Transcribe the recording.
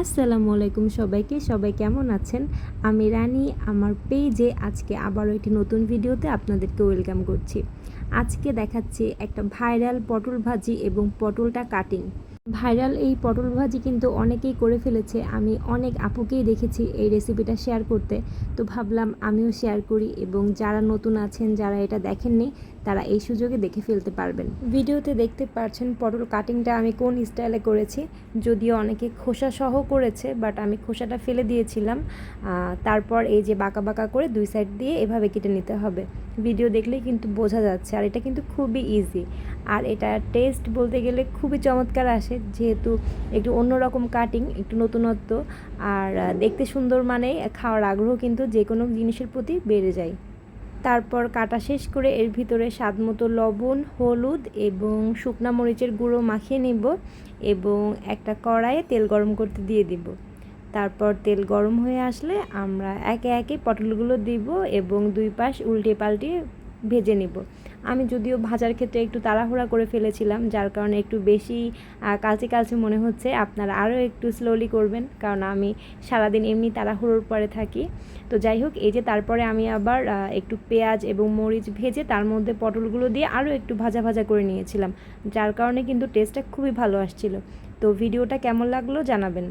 আসসালামু আলাইকুম সবাইকে। সবাই কেমন আছেন? আমি রানী। আমার পেজে আজকে আবারও একটি নতুন ভিডিওতে আপনাদেরকে ওয়েলকাম করছি। আজকে দেখাচ্ছি একটা ভাইরাল পটল ভাজি এবং পটলটা কাটিং। ভাইরাল এই পটল ভাজি কিন্তু অনেকেই করে ফেলেছে। আমি অনেক আপুকেই দেখেছি এই রেসিপিটা শেয়ার করতে। তো ভাবলাম আমিও শেয়ার করি এবং যারা নতুন আছেন, যারা এটা দেখেননি, তারা এই সুযোগে দেখে ফেলতে পারবেন। ভিডিওতে দেখতে পাচ্ছেন পটল কাটিংটা আমি কোন স্টাইলে করেছি। যদিও অনেকে খোসা সহ করেছে, বাট আমি খোসাটা ফেলে দিয়েছিলাম। তারপর এই যে বাঁকা বাঁকা করে দুই সাইড দিয়ে এভাবে কেটে নিতে হবে। ভিডিও দেখলেই কিন্তু বোঝা যাচ্ছে। আর এটা কিন্তু খুবই ইজি। আর এটা টেস্ট বলতে গেলে খুবই চমৎকার আসে, যেহেতু একটু অন্যরকম কাটিং, একটু নতুনত্ব। আর দেখতে সুন্দর মানে খাওয়ার আগ্রহ কিন্তু যে কোনো জিনিসের প্রতি বেড়ে যায়। তারপর কাটা শেষ করে এর ভিতরে স্বাদমতো লবণ, হলুদ এবং শুকনা মরিচের গুঁড়ো মাখিয়ে নিব এবং একটা কড়াইয়ে তেল গরম করতে দিয়ে দিব। তারপর তেল গরম হয়ে আসলে আমরা একে একে পটলগুলো দিব এবং দুই পাশ উল্টে পাল্টে ভেজে নিব। আমি যদিও ভাজার ক্ষেত্রে একটু তাড়াহুড়া করে ফেলেছিলাম, যার কারণে একটু বেশি কালচে কালচে মনে হচ্ছে। আপনারা আরও একটু স্লোলি করবেন, কারণ আমি সারাদিন এমনি তাড়াহুড়োর পরে থাকি। তো যাই হোক, এই যে তারপরে আমি আবার একটু পেঁয়াজ এবং মরিচ ভেজে তার মধ্যে পটলগুলো দিয়ে আরও একটু ভাজা ভাজা করে নিয়েছিলাম, যার কারণে কিন্তু টেস্টটা খুবই ভালো আসছিল। তো ভিডিওটা কেমন লাগলো জানাবেন।